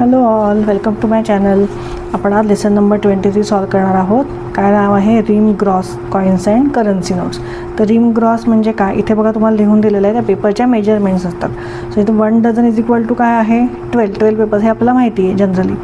Hello all, welcome to my channel. आपण आज lesson number 23 solve करणार आहोत. काय नाव आहे? Ream gross coins and currency notes. तर रिम ग्रॉस म्हणजे काय? इथे बघा तुम्हाला लिहून दिलेलं आहे, त्या पेपरच्या मेजरमेंट्स असतात. सो इथे 1 डझन इज इक्वल टू काय आहे? 12 पेपर्स. हे आपल्याला माहिती आहे जनरली.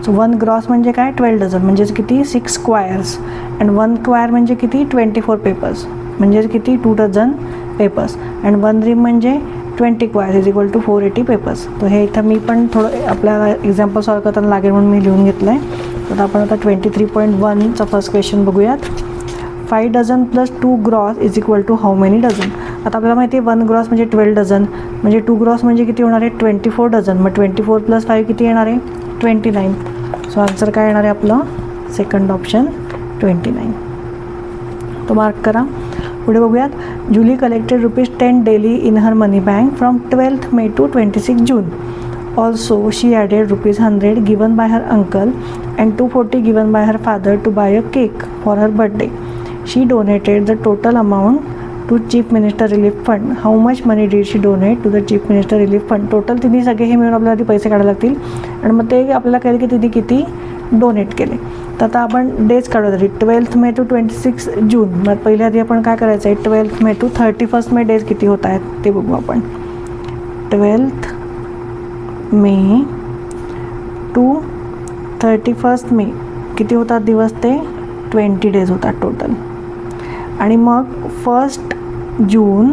सो 1 ग्रॉस म्हणजे काय? 12 डझन म्हणजेच किती? 6 स्क्वायर्स. अँड 1 स्क्वायर म्हणजे किती? 24 पेपर्स म्हणजेच किती? 2 डझन पेपर्स. अँड 1 रिम म्हणजे 20 square is equal to 480 papers. तर हे इथं मी पण थोडं आपल्याला एक्झाम्पल सॉल्व करताना लागेल म्हणून मी लिहून घेतलं आहे. तर आपण आता 23.1चा फर्स्ट क्वेश्चन बघूयात. 5 dozen plus 2 gross is equal to how many dozen. आता आपल्याला माहिती आहे 1 ग्रॉस म्हणजे 12 डझन, म्हणजे 2 ग्रॉस म्हणजे किती होणार आहे? 24 डझन. मग 24 प्लस 5 किती येणार आहे? 29. सो आन्सर काय येणार आहे आपलं? Second option 29. तो मार्क करा. पुढे बघूयात. Julie collected ₹10 daily in her money bank from 12th May to 26 June. Also, she added ₹100 given by her uncle and $240 given by her father to buy a cake for her birthday. She donated the total amount to Chief Minister Relief Fund. How much money did she donate to the Chief Minister Relief Fund? Total तिने सगळे हे मिळून आपल्याला आधी पैसे काढायला लागतील आणि मग ते आपल्याला कळेल की तिने किती डोनेट केले. तर आता आपण डेज काढू तरी 12th May to 26 June. मग पहिल्या आधी आपण काय करायचं आहे? 12th May to 31st May days किती होत आहेत ते बघू आपण. 12th May to 31st May किती होतात दिवस? ते 20 डेज होतात टोटल. आणि मग 1 जून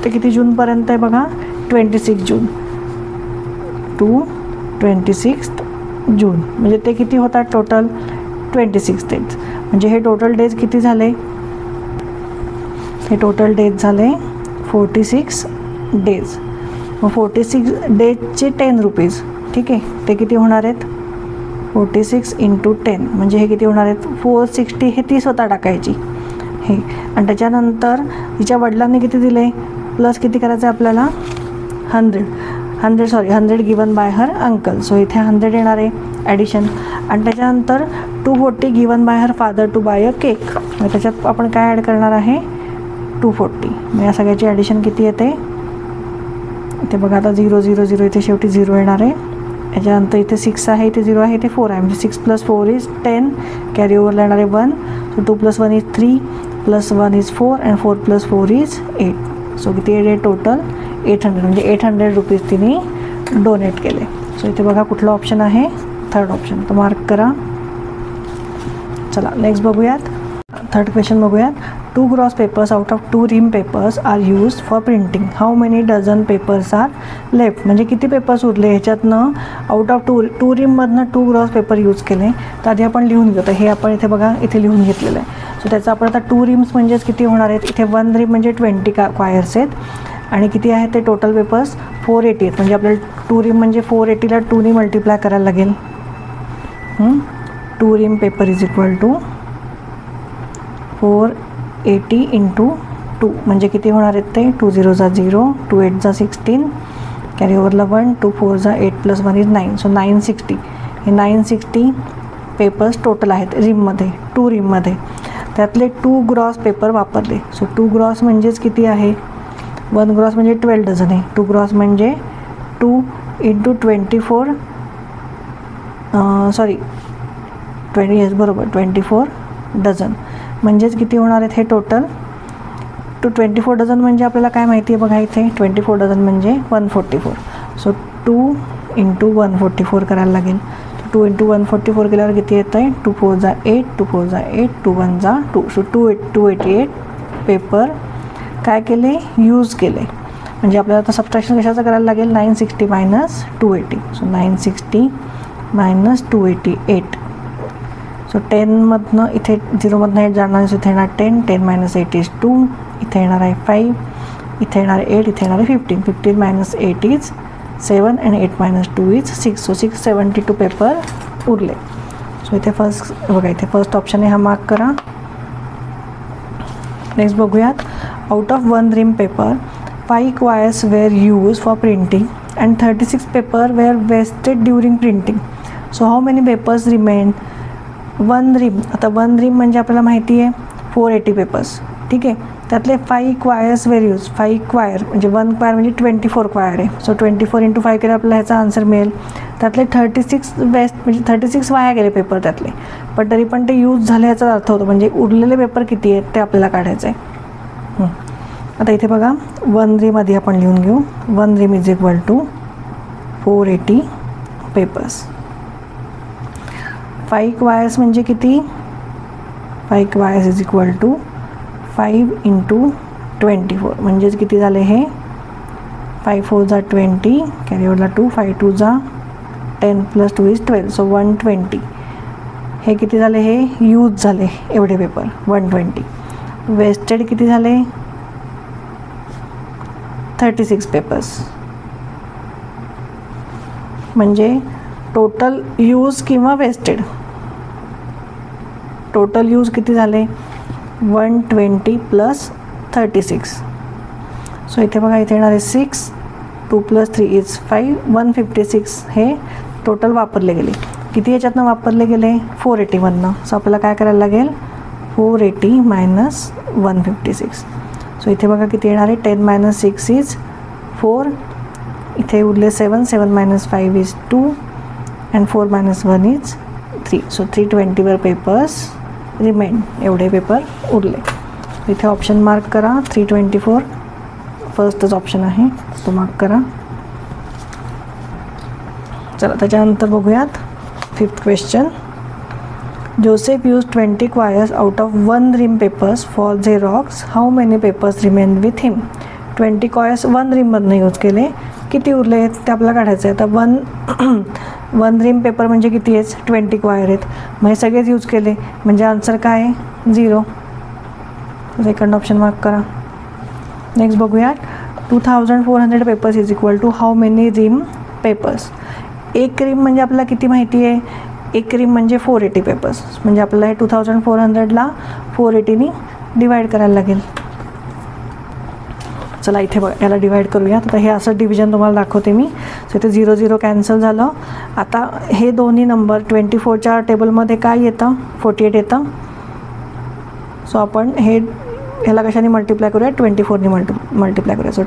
ते किती जूनपर्यंत आहे बघा? 26 जून टू 26 जून म्हणजे ते किती होतात टोटल? 26 डेज. म्हणजे हे टोटल डेज किती झाले? हे टोटल डेज झाले 46 डेज. मग 46 डेजचे 10 रुपीज. ठीक आहे, ते किती होणार आहेत? 46 × 10 म्हणजे हे किती होणार आहेत? 460. हे ती स्वतः टाकायची हे. आणि त्याच्यानंतर तिच्या वडिलांनी किती दिले? प्लस किती करायचं आहे आपल्याला? 100 given by her uncle. So इथे 100 येणार आहे ॲडिशन. आणि त्याच्यानंतर 240 given by her father to buy a cake. मग त्याच्यात आपण काय ॲड करणार आहे? 240. मग या सगळ्याची ॲडिशन किती येते? इथे बघा आता 0 0 0 इथे शेवटी 0 येणार आहे. याच्यानंतर इथे 6 आहे, इथे 0 आहे, इथे 4 आहे. म्हणजे 6 + 4 इज 10. कॅरी ओव्हरला येणार आहे 1. So 2 + 1 is 3 + 1 is 4 and 4 + 4 is 8. So किती आहे टोटल? 800. म्हणजे 800 रुपीज तिने डोनेट केले. सो इथे बघा कुठलं ऑप्शन आहे? Third option. तो मार्क करा. चला नेक्स्ट बघूयात. थर्ड क्वेश्चन बघूयात. 2 gross papers out of 2 ream papers are use for printing. How many dozen papers are left. म्हणजे किती पेपर्स उरले ह्याच्यातनं? आउट ऑफ 2 रिममधनं 2 ग्रॉस पेपर यूज केले. तर आधी आपण लिहून घेतो. हे आपण इथे बघा इथे लिहून घेतलेलं आहे. सो त्याचं आपण आता 2 रिम्स म्हणजेच किती होणार आहेत? इथे 1 रिम म्हणजे 20 क्वायर्स आहेत. आणि किती आहेत ते टोटल पेपर्स? 480 आहेत. म्हणजे आपल्याला 2 रिम म्हणजे 480ला 2ने मल्टिप्लाय करायला लागेल. 2 रिम पेपर इज इक्वल टू 480 × 2 म्हणजे किती होणार आहेत ते? 2 0 = 0, 2 8 = 16, कॅरी ओव्हरला 1, 2 4 = 8 + 1 इज 9. सो 960. हे 960 पेपर्स टोटल आहेत रिममध्ये, 2 रिममध्ये. त्यातले 2 ग्रॉस पेपर वापरले. सो 2 ग्रॉस म्हणजेच किती आहे? 1 ग्रॉस म्हणजे 12 डझन आहे. 2 ग्रॉस म्हणजे 2 × 24 20 बरोबर 24 डझन म्हणजेच किती होणार आहेत हे टोटल? 24 डझन म्हणजे आपल्याला काय माहिती आहे बघा इथे? 24 डझन म्हणजे 144. सो 2 × 144 करायला लागेल. 2 × 144 केल्यावर किती येतं आहे? 2 4 = 8, 2 4 = 8, 2 1 = 2. सो 288 पेपर काय केले? यूज केले. म्हणजे आपल्याला आता सबट्रॅक्शन कशाचं करायला लागेल? 960 - 280. सो 960 - 288. सो 10मधनं इथे 0मधनं 8 जाणार. सो इथे येणार 10. 10 - 8 इज 2. इथे येणार आहे 5. इथे येणार आहे 8. इथे येणार आहे 15. 15 - 8 इज 7 आणि 8 - 2 इज 6. सो 672 पेपर उरले. सो इथे फर्स्ट बघा इथे फर्स्ट ऑप्शन आहे, हा मार्क करा. नेक्स्ट बघूयात. Out of 1 ream paper 5 quires were use for printing and 36 paper were wasted during printing. So how many papers remain? 1 ream. आता 1 रिम म्हणजे आपल्याला माहिती आहे 480 पेपर्स. ठीक आहे. त्यातले 5 क्वायर्स वेर यूज. 5 क्वायर म्हणजे 1 क्वायर म्हणजे 24 क्वायर आहे. सो 24 × 5 केलं आपल्याला ह्याचा आन्सर मिळेल. त्यातले 36 वेस्ट म्हणजे 36 वाया गेले पेपर त्यातले, पण तरी पण ते यूज झाले याचा अर्थ होतो. म्हणजे उरलेले पेपर किती आहेत ते आपल्याला काढायचं आहे. आता इथे बघा 1 रिम आधी आपण लिहून घेऊ. 1 रिम is equal to 480 papers. 5 choirs म्हणजे किती? 5 क्वायर्स इज इक्वल टू 5 × 24 म्हणजेच किती झाले हे? 5 4 जा 20, कॅरी ओव्हरला 2, 5 2 जा 10 + 2 = 12. सो 120. हे किती झाले? हे यूज झाले एवढे पेपर 120. वेस्टेड किती झाले? 36 पेपर्स. म्हणजे टोटल यूज किंवा वेस्टेड, टोटल यूज किती झाले? 120 + 36. सो इथे बघा इथे येणार आहे 6, 2 + 3 = 5, 156 हे टोटल वापरले गेले. किती याच्यातनं वापरले गेले? 480मधनं. सो आपल्याला काय करायला लागेल? 480 - 156. सो इथे बघा किती येणार आहे? 10 - 6 = 4. इथे उरले 7, 7 - 5 = 2 and 4 - 1 = 3. So 320 papers remain. एवढे पेपर उरले. इथे ऑप्शन मार्क करा. 324 फर्स्टच ऑप्शन आहे, तो मार्क करा. चला त्याच्यानंतर बघूयात 5th question. Joseph use 20 quires out of 1 ream papers for Xerox. How many papers remain with him? 20 quires 1 रिममधनं यूज केले. किती उरले ते आपल्याला काढायचं आहे. आता 1 रिम पेपर म्हणजे किती आहेत? 20 क्वायर आहेत. मग हे सगळेच यूज केले म्हणजे आन्सर काय आहे? 0. सेकंड ऑप्शन मार्क करा. नेक्स्ट बघूयात. 2400 papers is equal to how many ream papers? एक रिम म्हणजे आपल्याला किती माहिती आहे? एक रिम म्हणजे 480 पेपर्स. म्हणजे आपल्याला हे 2400ला 480नी डिवाईड करायला लागेल. चला इथे बघा याला डिवाईड करूया. आता हे असं डिव्हिजन तुम्हाला दाखवते मी. सो इथे 0 0 कॅन्सल झालं. आता हे दोन्ही नंबर 24च्या टेबलमध्ये काय येतं? 48 येतं. सो आपण हे ह्याला कशाने मल्टिप्लाय करूया? 24नी मल्टिप्लाय करूया. सो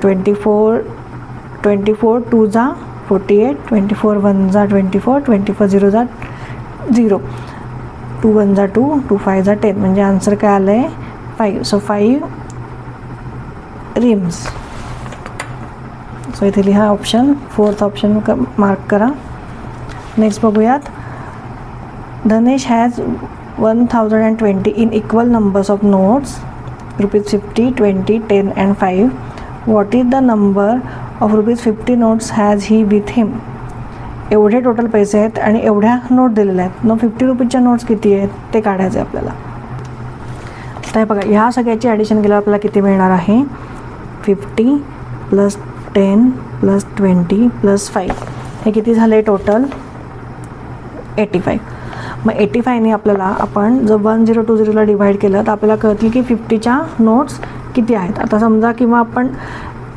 24 2 जा 48, 24 1 जा 24, 24 0 जा 0, 2 1 जा 2, 2 5 जा 10. म्हणजे आन्सर काय आलं आहे? 5. So 5 RIMS. सो इथे लिहा ऑप्शन. 4th ऑप्शन मार्क करा. नेक्स्ट बघूयात. Dhanesh has 1020 in equal numbers of notes ₹50, 20, 10 and 5. What is the number of ₹50 notes has he with him? एवढे टोटल पैसे आहेत आणि एवढ्या नोट दिलेल्या आहेत. न 50 रुपीजच्या नोट्स किती आहेत ते काढायचं आहे आपल्याला. तर बघा ह्या सगळ्याची ॲडिशन केल्यावर आपल्याला किती मिळणार आहे? 50 + 10 + 20 + 5 हे किती झाले टोटल? 85. मग 85ने आपल्याला आपण जर 1020ला डिवाईड केलं तर आपल्याला कळतील की 50च्या नोट्स किती आहेत. आता समजा किंवा आपण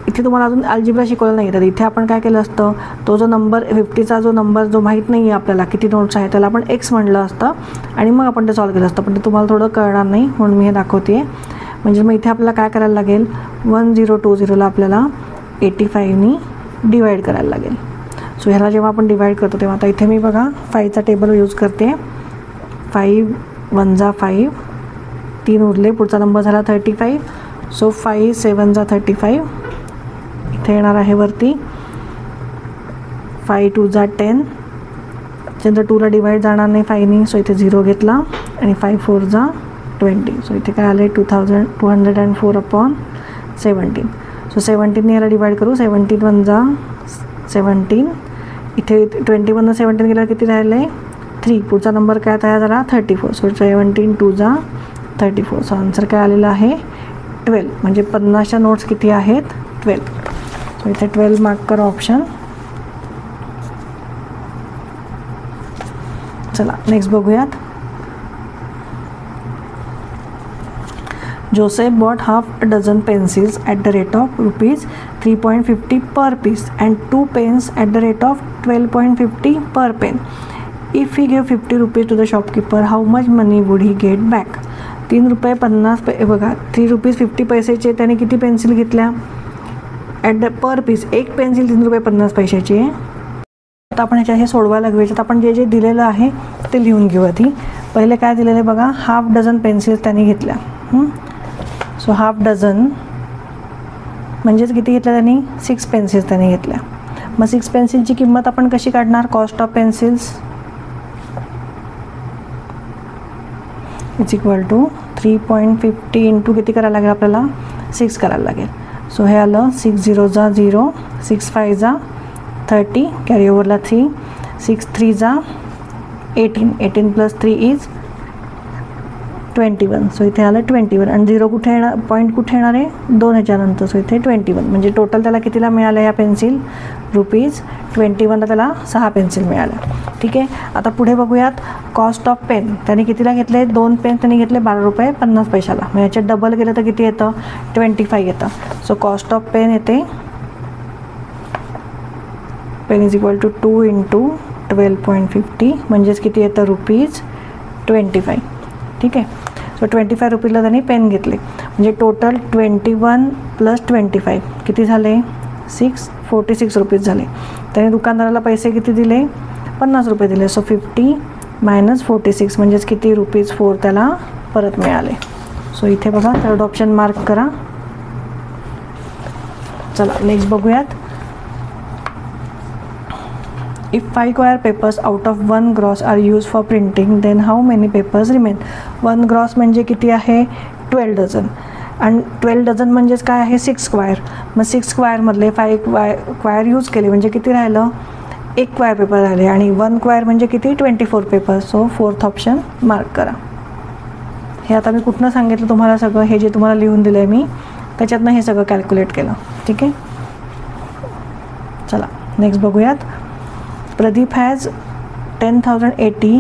इथे तुम्हाला अजून अल्जिब्रा शिकवलं नाही तर इथे आपण काय केलं असतं? तो जो नंबर 50चा जो नंबर जो माहीत नाही आहे आपल्याला किती नोट्स आहेत त्याला आपण x म्हणलं असतं आणि मग आपण ते सॉल्व केलं असतं. पण ते तुम्हाला थोडं कळणार नाही म्हणून मी हे दाखवते आहे. म्हणजे मग इथे आपल्याला काय करायला लागेल? 1020ला आपल्याला 85नी डिवाईड करायला लागेल. सो ह्याला जेव्हा आपण डिवाईड करतो तेव्हा आता इथे मी बघा 5चा टेबल यूज करते. 5 1 जा 5, 3 उरले. पुढचा नंबर झाला 35. सो 5 7 जा 35. इथे येणार आहे वरती 5 2 जा 10. त्याच्यानंतर 2ला डिवाईड जाणार नाही 5नी. सो इथे 0 घेतला आणि 5 4 जा 20. सो इथे काय आलं? 2204/17. सो 17ने याला डिवाईड करू. 17 1 जा 17. इथे 21 17 गेल्यावर किती राहिले? 3. पुढचा नंबर काय तयार झाला? 34. सो 17 2 जा 34. सो आन्सर काय आलेला आहे? 12. म्हणजे 50च्या नोट्स किती आहेत? 12. सो इथे 12 मार्क करा ऑप्शन. चला नेक्स्ट बघूयात. Joseph bought half a dozen pencils at the rate of ₹3.50 per piece and 2 pens at the rate of 12.50 per pen. If he gave ₹50 to the shopkeeper, how much money would he get back? ₹3.50 बघा, ₹3.50 त्याने किती pencil घेतल्या at the per piece. एक pencil ₹3.50 आहे. आता आपण ह्याच्या हे सोडवायला घेऊ. याच्यात आपण जे जे दिलेलं आहे ते लिहून घेऊ आधी. पहिले काय दिलेलं आहे बघा, हाफ डझन पेन्सिल्स त्यांनी घेतल्या. सो हाफ डझन म्हणजेच किती घेतल्या त्यांनी, 6 पेन्सिल्स त्यांनी घेतल्या. मग 6 पेन्सिलची किंमत आपण कशी काढणार, cost of pencils is equal to 3.50 into किती करायला लागेल आपल्याला, 6 करायला लागेल. सो हे आलं 6 0 जा 0, 6 5 जा 30, कॅरी ओव्हरला 3, 6 3 जा 18, 18 प्लस 3 इज 21. सो इथे आलं 21 आणि 0 कुठे येणार, पॉईंट कुठे येणार आहे, 2 ह्याच्यानंतर. सो इथे 21 म्हणजे टोटल त्याला कितीला मिळालं या पेन्सिल, ₹21ला त्याला 6 पेन्सिल मिळाल्या. ठीक आहे. आता पुढे बघूयात कॉस्ट ऑफ पेन. त्याने कितीला घेतले, 2 पेन त्यांनी घेतले ₹12.50. मग याच्यात डबल केलं तर किती येतं, 25 येतं. सो कॉस्ट ऑफ पेन येते, pen is equal to 2 into 12.50 म्हणजेच किती येतं, ₹25. ठीक आहे. सो ₹25ला त्यांनी पेन घेतले म्हणजे टोटल 21 प्लस 25 किती झाले, ₹46 झाले. त्याने दुकानदाराला पैसे किती दिले, ₹50 दिले. सो 50 मायनस 46 म्हणजेच किती, ₹4 त्याला परत मिळाले. सो इथे बघा थर्ड ऑप्शन मार्क करा. चला नेक्स्ट बघूयात. If 5 square papers out of 1 gross are used for printing, then how many papers remain? 1 gross म्हणजे किती आहे, 12 डझन. आणि 12 डझन म्हणजेच काय आहे, 6 स्क्वायर. मग 6 स्क्वायरमधले 5 स्क्वायर यूज केले म्हणजे किती राहिलं, 1 स्क्वायर पेपर राहिले. आणि 1 स्क्वायर म्हणजे किती, 24 paper. So 4th option mark करा. हे आता मी कुठनं सांगितलं तुम्हाला सगळं, हे जे तुम्हाला लिहून दिलं आहे मी त्याच्यातनं हे सगळं कॅल्क्युलेट केलं. ठीक आहे. चला नेक्स्ट बघूयात. Pradeep has 10,080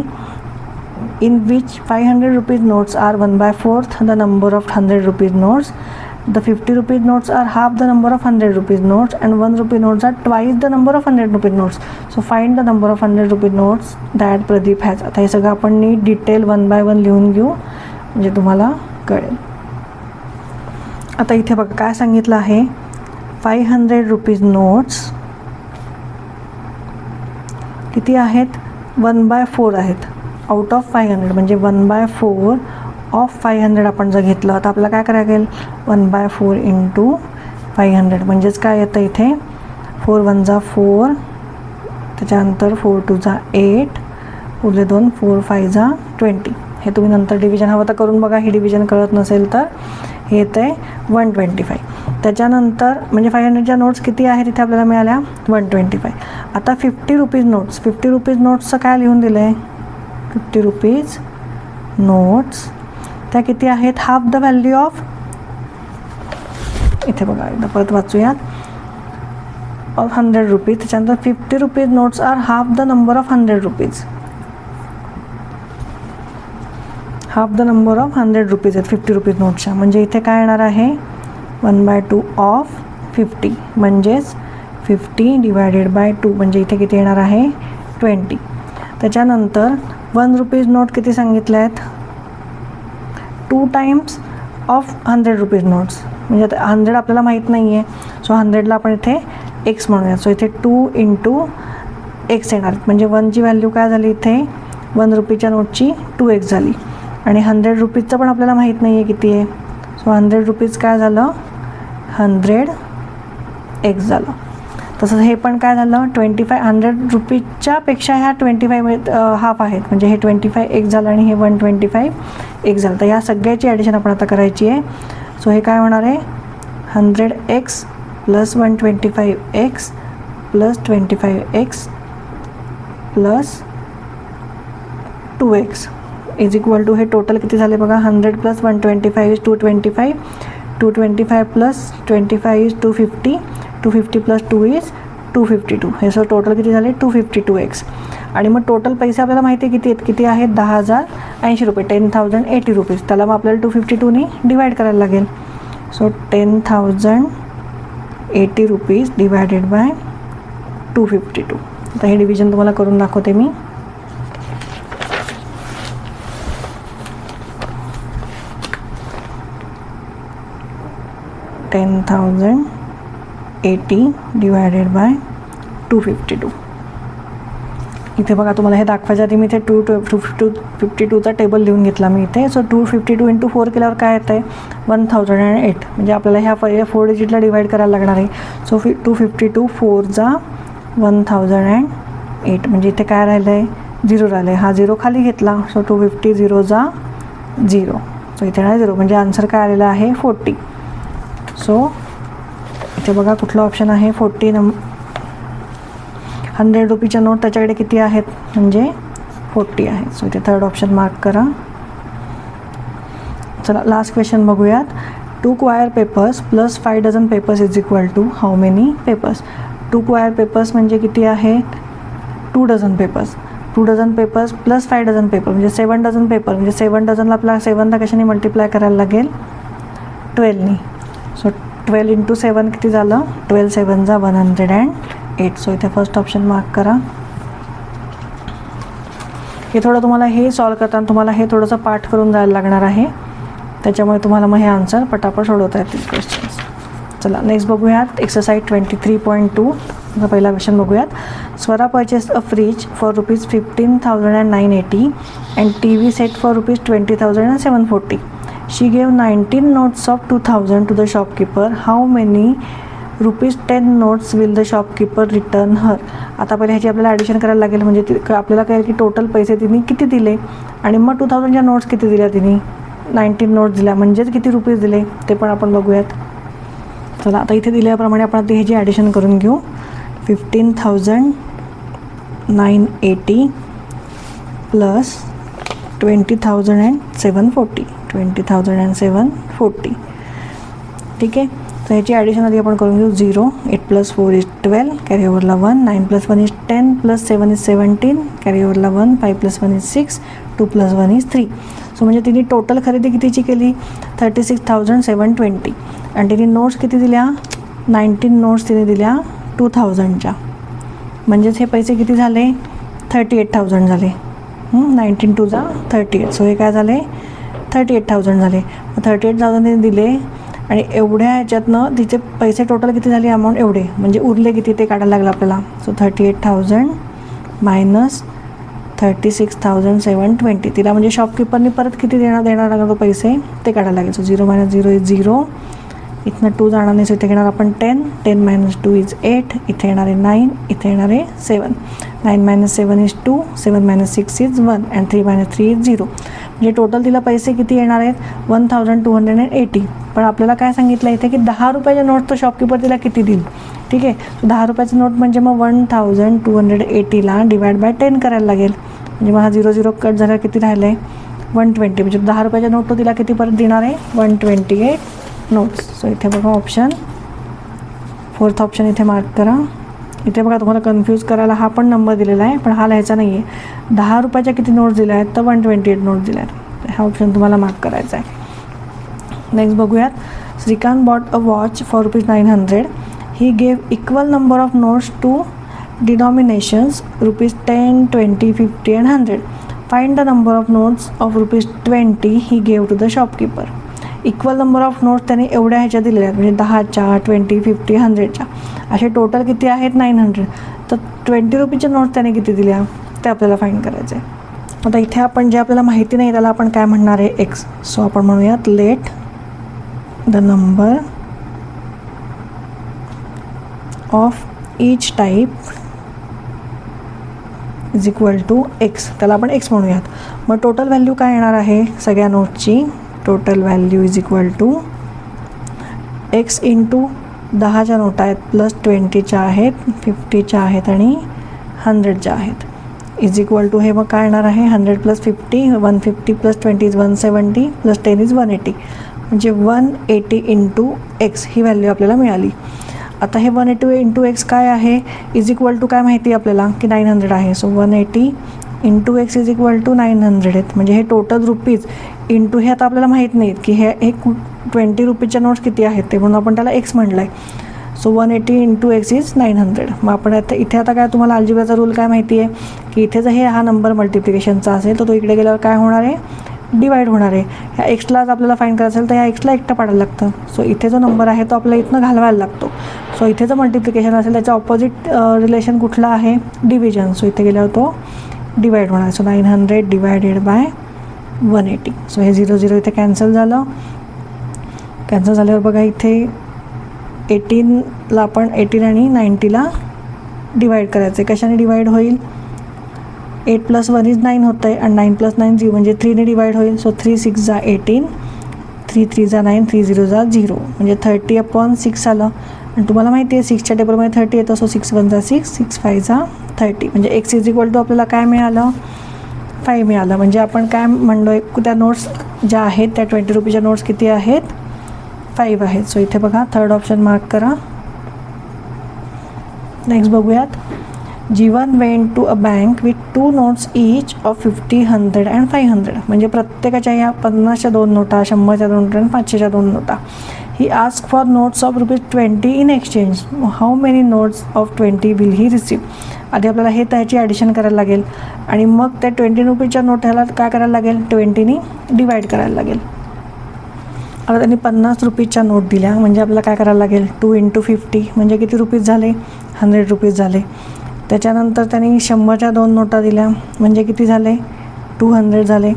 in which 500 rupees notes are 1/4 the number of 100 rupees notes. The 50 rupees notes are half the number of 100 rupees notes and 1 rupee notes are twice the number of 100 rupees notes. So find the number of 100 rupees notes that Pradeep has. आता हे सगळं आपण नीट detail 1 by 1 लिहून घेऊ म्हणजे तुम्हाला कळेल. आता इथे बघा काय सांगितलं आहे, 500 rupees notes किती आहेत, 1/4 आहेत आउट ऑफ 500 म्हणजे 1/4 ऑफ 500 आपण जर घेतलं तर आपल्याला काय करायला लागेल, 1/4 इंटू 500 म्हणजेच काय येतं इथे, 4 1 जा 4, त्याच्यानंतर 4 2 जा 8, पुढले 2 4 5 जा 20. हे तुम्ही नंतर डिव्हिजन हवं तर करून बघा, ही डिव्हिजन कळत नसेल तर. हे येतं आहे 125. त्याच्यानंतर म्हणजे 500च्या नोट्स किती आहेत इथे आपल्याला मिळाल्या, 125. आता 50 रुपीज नोट्स, 50 रुपीज नोट्सचं काय लिहून दिलं आहे, 50 रुपीज नोट्स त्या किती आहेत, हाफ द व्हॅल्यू ऑफ, इथे बघा एकदा परत वाचूयात, ऑफ 100 रुपीज. त्याच्यानंतर 50 rupees notes are half the number of 100 rupees, half the number of 100 rupees आहेत 50 रुपीज नोट्सच्या. म्हणजे इथे काय येणार आहे, 1/2 ऑफ 50 म्हणजेच 50 डिवायडेड बाय 2 म्हणजे इथे किती येणार आहे, 20. त्याच्यानंतर 1 रुपीज नोट किती सांगितले आहेत, 2 टाइम्स ऑफ 100 रुपीज नोट्स म्हणजे आता 100 आपल्याला माहीत नाही आहे. सो 100ला आपण इथे एक्स म्हणूयात. सो इथे 2 इंटू एक्स येणार म्हणजे 1ची व्हॅल्यू काय झाली इथे, 1 रुपीच्या नोटची 2x झाली. आणि 100 रुपीजचं पण आपल्याला माहीत नाही आहे किती आहे. सो 100 रुपीज काय झालं, 100x झालं. तसंच हे पण काय झालं, 100 रुपीजच्या पेक्षा ह्या 25 हाफ आहेत म्हणजे हे 25x झालं आणि हे 125x झालं. तर या सगळ्याची ॲडिशन आपण आता करायची आहे. सो हे काय होणार आहे, 100x plus 125x plus 25x plus 2x is equal to, हे टोटल किती झाले बघा, 100 plus 125 is 225, 225 plus 25 is 250, 250 plus 2 is 252. हे सर टोटल किती झाले, 252x. आणि मग टोटल पैसे आपल्याला माहिती आहे किती आहेत, किती आहेत, 10,080 रुपये, 10,080 रुपीज. त्याला मग आपल्याला 252ने डिवाइड करायला लागेल. So 10,080 rupees divided by 252. आता हे डिव्हिजन तुम्हाला करून दाखवते मी. 10,080 डिवायडेड बाय 252. इथे बघा तुम्हाला हे दाखवायच्या आधी मी इथे 252चा टेबल लिहून घेतला मी इथे. सो 252 इंटू 4 केल्यावर काय येतं आहे 1008. म्हणजे आपल्याला ह्या 4 डिजिटला डिवाईड करायला लागणार आहे. सो 252 4 जा 1008. म्हणजे इथे काय राहिलं आहे 0 राहिलं आहे. हा 0 खाली घेतला. सो 250 0 जा 0. सो इथे नाही 0 म्हणजे आन्सर काय आलेला आहे 40. सो इथे बघा कुठला ऑप्शन आहे 40 100 रुपीच्या नोट त्याच्याकडे किती आहेत म्हणजे 40 आहे. सो इथे थर्ड ऑप्शन मार्क करा. चला लास्ट क्वेश्चन बघूयात. 2 quire papers plus 5 dozen papers is equal to how many papers. 2 quire papers म्हणजे किती आहेत 2 dozen papers. 2 dozen papers plus 5 dozen paper म्हणजे 7 डझन पेपर. म्हणजे 7 डझनला आपल्याला 7ला कशाने मल्टिप्लाय करायला लागेल 12नी. सो 12 इंटू 7 किती झालं 12 7 जा 108. सो इथे फर्स्ट ऑप्शन मार्क करा. हे थोडं तुम्हाला हे सॉल्व करताना तुम्हाला हे थोडंसं पाठ करून जायला लागणार आहे. त्याच्यामुळे तुम्हाला मग हे आन्सर पटापट सोडवता येतील क्वेश्चन्स. चला नेक्स्ट बघूयात एक्सरसाइज 23.2. पहिला क्वेश्चन बघूयात. Swara purchase a fridge for ₹15,980 and TV set for ₹20,740. She gave 19 notes of 2,000 to the shopkeeper. How many ₹10 notes will the shopkeeper return her. आता पहिले ह्याची आपल्याला ॲडिशन करायला लागेल. म्हणजे आपल्याला कळेल की टोटल पैसे तिने किती दिले आणि मग 2,000च्या नोट्स किती दिल्या तिने 19 नोट्स दिल्या म्हणजेच किती रुपीज दिले ते पण आपण बघूयात. चला आता इथे दिल्याप्रमाणे आपण आता ह्याची ॲडिशन करून घेऊ. 15,980 प्लस 20,740. ठीक आहे. तर ह्याची ॲडिशन आधी आपण करून घेऊ. 0 8 + 4 = 12 कॅरी ओव्हरला 1 9 + 1 = 10 + 7 = 17 कॅरी ओव्हरला 1 5 + 1 = 6 2 + 1 = 3. सो म्हणजे तिने टोटल खरेदी कितीची केली 36,720 आणि तिने नोट्स किती दिल्या 19 नोट्स तिने दिल्या 2,000च्या. म्हणजेच हे पैसे किती झाले 38,000 झाले. 19 2 जा 38. सो हे काय झाले 38,000 झाले. 38,000 तिने दिले आणि एवढ्या ह्याच्यातनं तिचे पैसे टोटल किती झाले अमाऊंट एवढे म्हणजे उरले किती ते काढायला लागलं आपल्याला. सो 38,000 मायनस 36,720 तिला म्हणजे शॉपकीपरने परत किती देणार लागतो पैसे ते काढायला लागेल. सो 0 - 0 = 0. इथनं 2 जाणार नाही. सो इथे घेणार आपण 10 10 - 2 = 8. इथे येणार आहे 9 इथे येणार आहे 7 9 - 7 = 2 7 - 6 = 1 अँड 3 - 3 = 0. म्हणजे टोटल तिला पैसे किती येणार आहेत 1,280. पण आपल्याला काय सांगितलं इथे की 10 रुपयाच्या नोट तो शॉपकीपर तिला किती देईल. ठीक आहे. सो 10 रुपयाची नोट म्हणजे मग 1,280ला डिवाइड बाय 10 करायला लागेल. म्हणजे मग हा 0 0 कट झाला किती राहिलं आहे 120. म्हणजे 10 रुपयाच्या नोट तो तिला किती परत देणार आहे 128 नोट्स. सो इथे बघा ऑप्शन फोर्थ ऑप्शन इथे मार्क करा. इथे बघा तुम्हाला कन्फ्यूज करायला हा पण नंबर दिलेला आहे पण हा लिहायचा नाही आहे. 10 रुपयाच्या किती नोट्स दिल्या आहेत तर 128 नोट्स दिल्या आहेत. हा ऑप्शन तुम्हाला मार्क करायचा आहे. नेक्स्ट बघूयात. Shrikant bought a watch for ₹900. He gave equal number of notes to denominations ₹10 20 50 and 100. Find the number of notes of ₹20 he gave to the shopkeeper. Equal number of notes त्याने एवढ्या ह्याच्या दिलेल्या आहेत म्हणजे 10च्या 20 50 100च्या असे टोटल किती आहेत 900. तर 20 रुपीच्या नोट्स त्याने किती दिल्या ते आपल्याला फाइंड करायचं आहे. आता इथे आपण जे आपल्याला माहिती नाही त्याला आपण काय म्हणणार आहे एक्स. सो आपण म्हणूयात let the number of each type is equal to x. त्याला आपण एक्स म्हणूयात. मग टोटल व्हॅल्यू काय येणार आहे सगळ्या नोट्सची total value is equal to X into 10च्या नोटा आहेत प्लस 20च्या आहेत 50च्या आहेत आणि 100च्या आहेत इज इक्वल टू हे मग काय येणार आहे 100 + 50 150 + 20 = 170 + 10 = 180. म्हणजे 180 इंटू एक्स ही व्हॅल्यू आपल्याला मिळाली. आता हे 180 इंटू एक्स काय आहे इज इक्वल टू काय माहिती आपल्याला की 900 आहे. So 180 into x is equal to 900 आहेत. म्हणजे हे टोटल रुपीज इंटू हे आता आपल्याला माहीत नाहीत की हे 20 रुपीच्या नोट्स किती आहेत ते म्हणून आपण त्याला एक्स म्हटलं आहे. So 180 into x is 900. मग आपण आता इथे आता काय तुम्हाला अल्जेब्राचा रूल काय माहिती आहे की इथे जर हा नंबर मल्टिप्लिकेशनचा असेल तर तो इकडे गेल्यावर काय होणार आहे डिवाइड होणार आहे. ह्या एक्सलाच आपल्याला फाईंड करायचं असेल तर ह्या एक्सला एकटं पाडायला लागतं. सो इथे जो नंबर आहे तो आपल्याला इथनं घालवायला लागतो. सो इथे जर मल्टिप्लिकेशन असेल त्याच्या ऑपोजिट रिलेशन कुठलं आहे, डिव्हिजन. सो इथे गेल्यावर तो डिवाइड होणार. So 900 divided by 180. सो हे 0 0 इथे कॅन्सल झालं. कॅन्सल झाल्यावर बघा इथे 18ला आपण 18 आणि 90ला डिवाइड करायचं आहे. कशाने डिवाइड होईल, 8 + 1 = 9 होतं आहे आणि 9 + 9 0 म्हणजे 3ने डिवाइड होईल. सो 3 6 जा 18, 3 3 जा 9, 3 0 जा 0 म्हणजे 30/6 आलं. आणि तुम्हाला माहिती आहे 6च्या टेबलमध्ये 30 येतं. सो 6 1 जा 6, 6 5 जा 30 म्हणजे x = आपल्याला काय मिळालं, 5 मिळालं. म्हणजे आपण काय म्हणलो आहे, त्या नोट्स ज्या आहेत त्या 20 रुपीच्या नोट्स किती आहेत, 5 आहेत. सो इथे बघा थर्ड ऑप्शन मार्क करा. नेक्स्ट बघूयात. Jeevan went to a bank with 2 notes each of 50, 100 and 500. म्हणजे प्रत्येकाच्या ह्या 50च्या 2 नोटा, 100च्या 2 नोटा आणि 500च्या 2 नोटा. He ask for notes of ₹20 in exchange. How many notes of 20 will he receive. आधी आपल्याला हे त्याची ॲडिशन करायला लागेल आणि मग त्या 20 रुपीच्या नोट ह्याला काय करायला लागेल, 20नी डिवाइड करायला लागेल. आता त्यांनी 50 रुपीच्या नोट दिल्या म्हणजे आपल्याला काय करायला लागेल, 2 × 50 म्हणजे किती रुपीज झाले, 100 रुपीज झाले. त्याच्यानंतर त्यांनी 100च्या 2 नोटा दिल्या म्हणजे किती झाले, 200 झाले.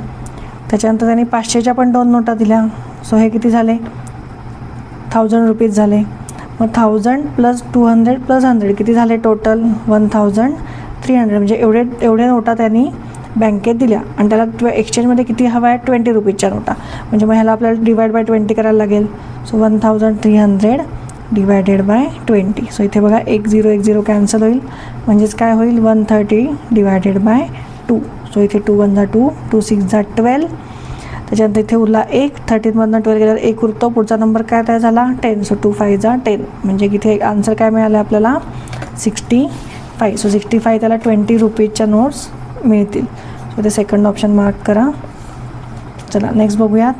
त्याच्यानंतर त्यांनी 500च्या पण 2 नोटा दिल्या. सो हे किती झाले, 1000 रुपीज झाले. मग 1000 + 200 + 100 किती झाले टोटल, 1300. म्हणजे एवढ्या नोटा त्यांनी बँकेत दिल्या आणि त्याला एक्सचेंजमध्ये किती हवा आहे, 20 रुपीजच्या नोटा. म्हणजे मग ह्याला आपल्याला डिवाइड बाय 20 करायला लागेल. So 1300 divided by 20. सो इथे बघा 1 0 1 0 कॅन्सल होईल म्हणजेच काय होईल, 130 डिवायडेड बाय 2. सो इथे 2 1 जा 2, 2 6 जा 12. त्याच्यानंतर इथे उरला 1, 13मधनं 12 गेल्यावर 1 उरतो. पुढचा नंबर काय तयार झाला, 10. सो 2 5 जा 10 म्हणजे इथे आन्सर काय मिळालं आपल्याला, 65. सो 65 त्याला 20 रुपीजच्या नोट्स मिळतील. सो ते सेकंड ऑप्शन मार्क करा. चला नेक्स्ट बघूयात.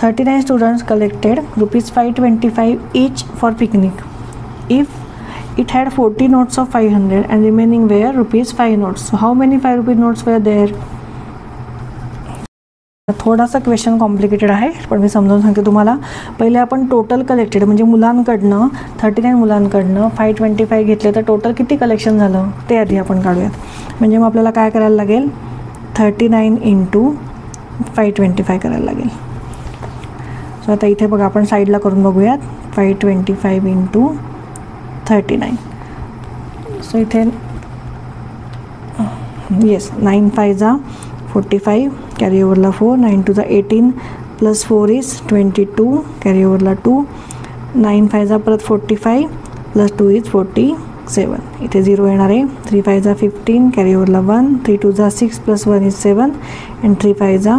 39 students collected ₹525 each for picnic. If it had 40 notes of 500 and remaining were ₹5 notes. So how many 5 rupee notes were there? थोडासा क्वेश्चन कॉम्प्लिकेटेड आहे पण मी समजावून सांगते तुम्हाला. पहिले आपण टोटल कलेक्टेड म्हणजे मुलांकडनं 39 मुलांकडनं 525 घेतले तर टोटल किती कलेक्शन झालं ते आधी आपण काढूयात. म्हणजे मग आपल्याला काय करायला लागेल, 39 × 525 करायला लागेल. सो आता इथे बघा आपण साईडला करून बघूयात. 525 × 39. सो इथे येस 9 5 जा 45 कॅरी ओव्हरला 4, 9 2 जा 18 + 4 = 22 कॅरी ओव्हरला 2, 9 5 जा परत 45 + 2 = 47. इथे 0 येणार आहे. 3 5 जा 15 कॅरी ओव्हरला 1, 3 2 जा 6 + 1 = 7 अँड 3 5 जा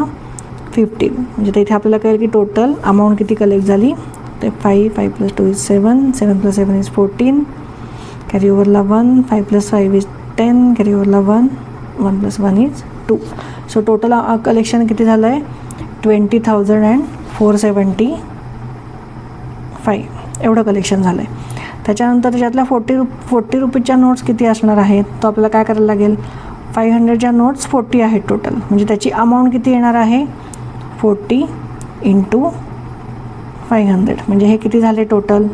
15. म्हणजे ते इथे आपल्याला कळेल की टोटल अमाऊंट किती कलेक्ट झाली. ते 5 5 + 2 = 7, 7 + 7 = 14 कॅरी ओव्हरला 1, 5 + 5 = 10 कॅरी ओव्हरला 1, 1 + 1 = 2. सो टोटल कलेक्शन किती झालं आहे, 20,475 एवढं कलेक्शन झालं आहे. त्याच्यानंतर त्याच्यातल्या 40 रुपीजच्या नोट्स किती असणार आहेत, तो आपल्याला काय करायला लागेल, 500च्या नोट्स 40 आहेत टोटल. म्हणजे त्याची अमाऊंट किती येणार आहे, 40 × 500. म्हणजे हे किती झाले टोटल,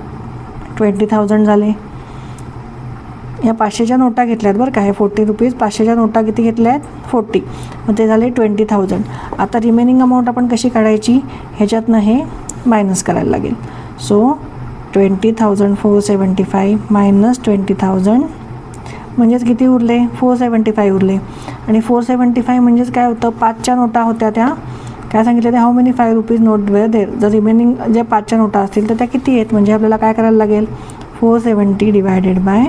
20,000 झाले. या 500च्या नोटा घेतल्यात बरं का, हे 40 रुपीज 500च्या नोटा किती घेतल्या आहेत, 40. मग ते झाले 20,000. आता रिमेनिंग अमाऊंट आपण कशी काढायची, ह्याच्यातनं हे मायनस करायला लागेल. सो 20,475 मायनस 20,000 म्हणजेच किती उरले, 475 उरले. आणि 475 म्हणजेच काय होतं, 5च्या नोटा होत्या त्या काय सांगितलं ते, how many 5 rupees note were there. जर रिमेनिंग ज्या 5च्या नोटा असतील तर त्या किती आहेत, म्हणजे आपल्याला काय करायला लागेल, 470 डिवायडेड बाय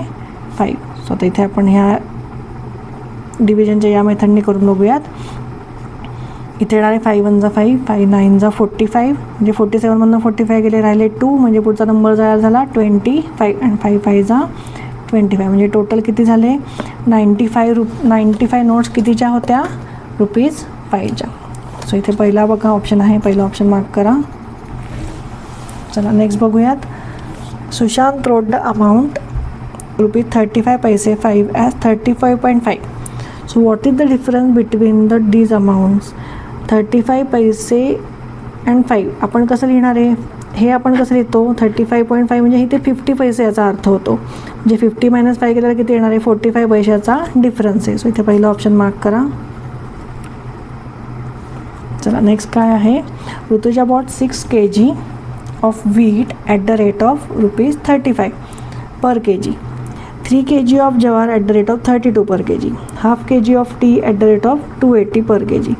5. सो आता इथे आपण ह्या डिव्हिजनच्या या मेथडने करून बघूयात. इथे येणारे 5 1 जा 5, 5 9 जा 45 म्हणजे 47मधनं 45 गेले, राहिले 2 म्हणजे पुढचा नंबर झाला 25 आणि 5 5 जा 25 म्हणजे टोटल किती झाले, 95 नोट्स कितीच्या होत्या, ₹5च्या. सो इथे पहिला बघा ऑप्शन आहे, पहिला ऑप्शन मार्क करा. चला नेक्स्ट बघूयात. Sushant road the amount ₹35 5 as 35.5. So what is the difference between these amounts? 35 पैसे अँड 5 आपण कसं लिहिणार आहे, हे आपण कसं लिहितो 35.5 म्हणजे इथे 50 पैसे याचा अर्थ होतो, म्हणजे 50 - 5 केल्यावर किती येणार आहे 45 पैशाचा डिफरन्स आहे. सो इथे पहिलं ऑप्शन मार्क करा. चला नेक्स्ट काय आहे, Rutuja bought 6 kg of wheat at the rate of ₹35 per kg, 3 kg of jowar at the rate of 32 per kg, half kg of tea at the rate of 280 per kg.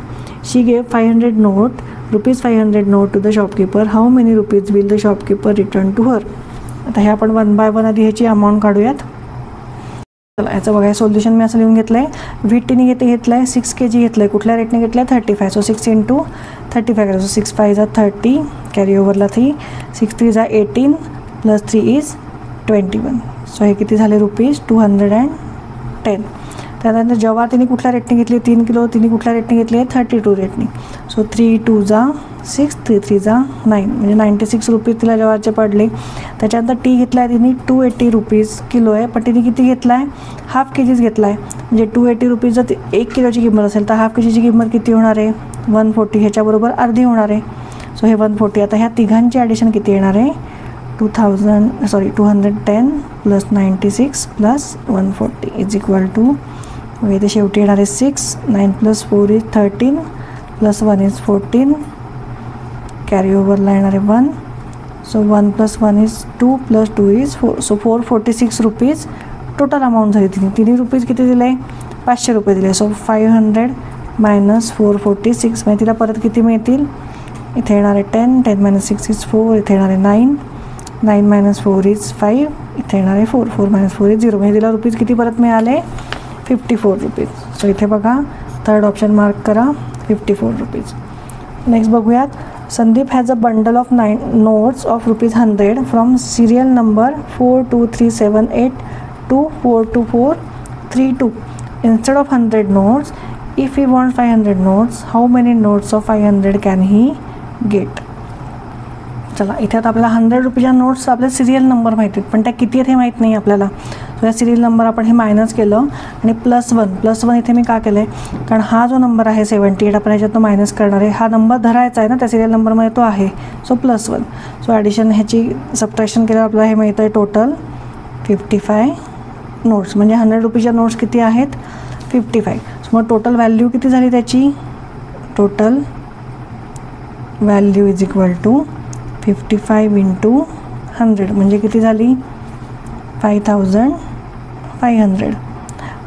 She gave 500 note ₹500 note to the shopkeeper. How many rupees will the shopkeeper return to her. आता हे आपण 1 bye 1 आधी ह्याची amount काढूयात. चला याचं बघा, solution मी असं लिहून घेतलं आहे. व्हीट तिने घेतलं आहे 6 kg घेतलं आहे, कुठल्या रेटने घेतलं आहे 35. सो 6 × 35 करा. So 6 × 5 = 30, carry ओव्हरला 3, 6 × 3 = 18 + 3 = 21. सो हे किती झाले ₹210. त्यानंतर जवार तिने कुठल्या रेटने घेतली 3 किलो, तिने कुठल्या रेटने घेतली आहे 32 रेटने. सो 3 × 2 = 6, 3 × 3 = 9, म्हणजे 96 रुपीज तिला जवारचे पडले. त्याच्यानंतर टी घेतला आहे तिने 280 रुपीज किलो आहे, पण तिने किती घेतला आहे हाफ kg घेतला आहे, म्हणजे 280 रुपीज जर 1 किलोची किंमत असेल तर हाफ kgची किंमत किती होणार आहे 140, ह्याच्याबरोबर अर्धी होणार आहे. सो हे 140. आता ह्या तिघांची ॲडिशन किती येणार आहे 210 + 96 + 140 = इथे शेवटी येणार आहे 6. 9 + 4 = 13 + 1 = 14, कॅरी ओव्हरला येणार आहे 1. So 1 + 1 = 2 + 2 = 4. So 446 rupees total amount झाली. तिने रुपीज किती दिले 500 रुपये दिले. सो 500 - 446 म्हणजे तिला परत किती मिळतील, इथे येणार आहे 10, 10 - 6 = 4, इथे येणार आहे 9, 9 - 4 = 5, इथे येणार आहे 4, 4 - 4 = 0, म्हणजे तिला रुपीज किती परत मिळाले 54 रुपीज. सो इथे बघा थर्ड ऑप्शन मार्क करा 54 रुपीज. नेक्स्ट बघूयात, Sandeep has a bundle of 9 notes of ₹100 from serial number 42378 to 42432. Instead of 100 notes, if he wants 500 notes, how many notes of 500 can he get? चला इथे आता आपल्याला 100 रुपयाच्या notes आपल्या सिरियल नंबर माहिती आहेत, पण त्या किती आहेत हे माहीत नाही आपल्याला. सो या सिरियल नंबर आपण हे मायनस केलं आणि +1 इथे मी का केलं आहे, कारण हा जो नंबर आहे 78 आपण ह्याच्यातनं मायनस करणार आहे, हा नंबर धरायचा आहे ना त्या सिरियल नंबरमध्ये, तो आहे. सो +1. सो ॲडिशन ह्याची सबट्रॅक्शन केल्यावर आपल्याला हे माहीत आहे टोटल 55 नोट्स, म्हणजे 100 रुपयाच्या नोट्स किती आहेत 55. सो मग टोटल व्हॅल्यू किती झाली त्याची, टोटल व्हॅल्यू = 55 × 100 म्हणजे किती झाली 5500.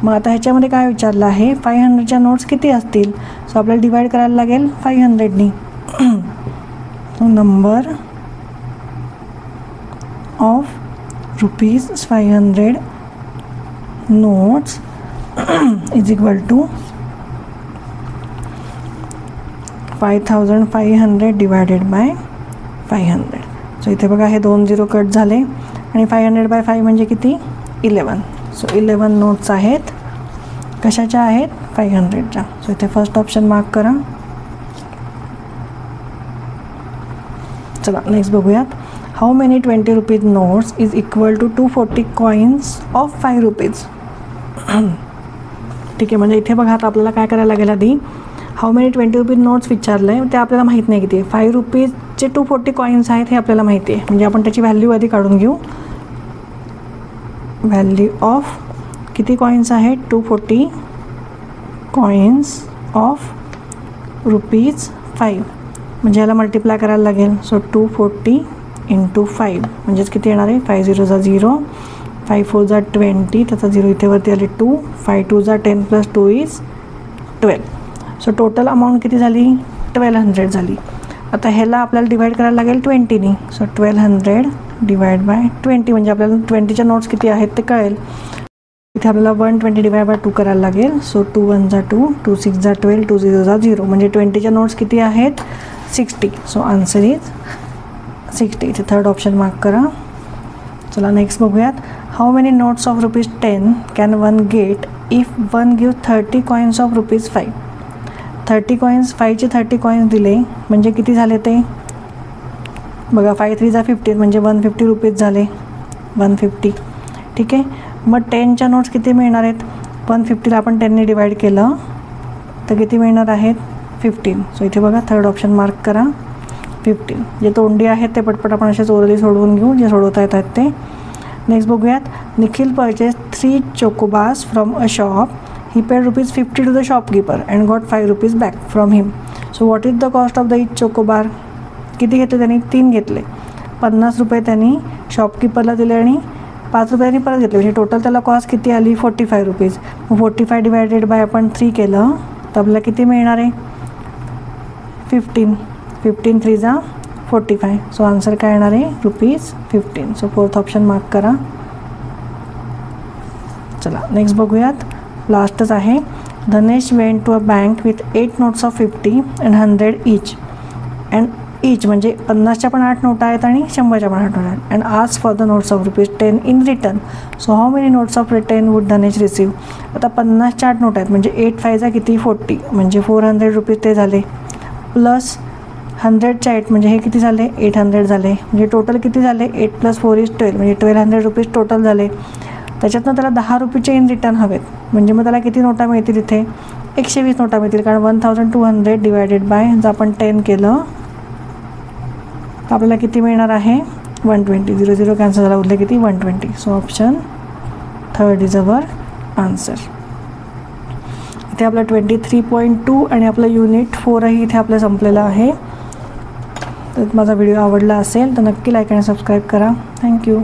मग आता ह्याच्यामध्ये काय विचारलं आहे 500च्या नोट्स किती असतील. सो आपल्याला डिवाईड करायला लागेल 500नी. Number of ₹500 notes = 5500 divided by 500. So इथे बघा हे 2 0 कट झाले आणि 500/5 म्हणजे किती 11. सो 11 नोट्स आहेत, कशाच्या आहेत 500च्या. सो इथे फर्स्ट ऑप्शन मार्क करा. चला नेक्स्ट बघूयात, how many 20 rupees notes is equal to 240 coins of 5 rupees. ठीक आहे, म्हणजे इथे बघा आता आपल्याला काय करायला लागेल, आधी हाऊ मेनी 20 रुपीज नोट्स विचारलं आहे, ते आपल्याला माहीत नाही किती आहे. 5 रुपीजचे 240 कॉईन्स आहेत हे आपल्याला माहिती आहे, म्हणजे आपण त्याची व्हॅल्यू आधी काढून घेऊ. व्हॅल्यू ऑफ किती कॉईन्स आहेत 240 कॉईन्स ऑफ ₹5, म्हणजे याला मल्टिप्लाय करायला लागेल. सो 240 × 5 म्हणजेच किती येणार आहे 5 0 = 0, 5 4 = 20, त्याचा 0 इथे वरती आले 2, 5 2 = 10 + 2 = 12. सो टोटल अमाऊंट किती झाली 1200 झाली. आता ह्याला आपल्याला डिवाईड करायला लागेल 20नी. सो 1200 डिवाइड बाय 20 म्हणजे आपल्याला 20च्या नोट्स किती आहेत ते कळेल. इथे आपल्याला 120 डिवाइड बाय 2 करायला लागेल. सो 2 1 = 2, 2 6 = 12, 2 0 = 0, म्हणजे 20च्या नोट्स किती आहेत 60. So answer is 60. इथे थर्ड ऑप्शन मार्क करा. चला नेक्स्ट बघूयात, how many notes of ₹10 can one get if one give 30 coins of ₹5. 30 coins 5चे 30 कॉईन्स दिले म्हणजे किती झाले ते बघा, 5 3 = 15 म्हणजे 150 रुपीज झाले 150. ठीक आहे, मग 10च्या नोट्स किती मिळणार आहेत 150ला आपण 10ने डिवाईड केलं तर किती मिळणार आहेत 15. सो इथे बघा थर्ड ऑप्शन मार्क करा 15. जे तोंडी आहेत ते पटपट आपण असेच ओरली सोडवून घेऊ, जे सोडवता येतात ते. नेक्स्ट बघूयात. Nikhil purchase 3 chocobars from a shop. He paid ₹50 to the shopkeeper and got ₹5 back from him. So what is the cost of the each chocobar. किती घेतले त्यांनी, 3 घेतले. ₹50 त्यांनी शॉपकीपरला दिले आणि ₹5 त्यांनी परत घेतले. म्हणजे टोटल त्याला कॉस्ट किती आली, ₹45. मग 45 डिवायडेड बाय आपण 3 केलं तर आपल्याला किती मिळणार आहे, 15. 15 3 जा 45. सो आन्सर काय येणार आहे, ₹15. सो फोर्थ ऑप्शन मार्क करा. चला नेक्स्ट बघूयात. लास्टच आहे. Dhanesh went to a bank with 8 notes of 50 and 100 each. And each म्हणजे 50च्या पण 8 नोटा आहेत आणि 100च्या पण 8 नोटा आहेत. And ask for the notes of ₹10 in return. So how many notes of 10 would Dhanesh receive. आता 50च्या 8 नोटा आहेत म्हणजे 8 5 किती 40 म्हणजे ₹400 ते झाले. प्लस 100च्या 8 म्हणजे हे किती झाले 800 झाले. म्हणजे टोटल किती झाले 8 + 4 = 12 म्हणजे ₹1200 टोटल झाले. त्याच्यातनं त्याला ₹10 इन रिटर्न हवेत. म्हणजे मग त्याला किती नोटा मिळतील, इथे 120 नोटा मिळतील. कारण 1200 डिवायडेड बाय जर आपण 10 केलं तर आपल्याला किती मिळणार आहे 120. 0 0 कॅन्सल झाला, उरले किती 120. So option third is our answer. इथे आपला 23.2 आणि आपलं युनिट 4ही इथे आपलं संपलेलं आहे. तर माझा व्हिडिओ आवडला असेल तर नक्की लाईक आणि सबस्क्राईब करा. थँक्यू.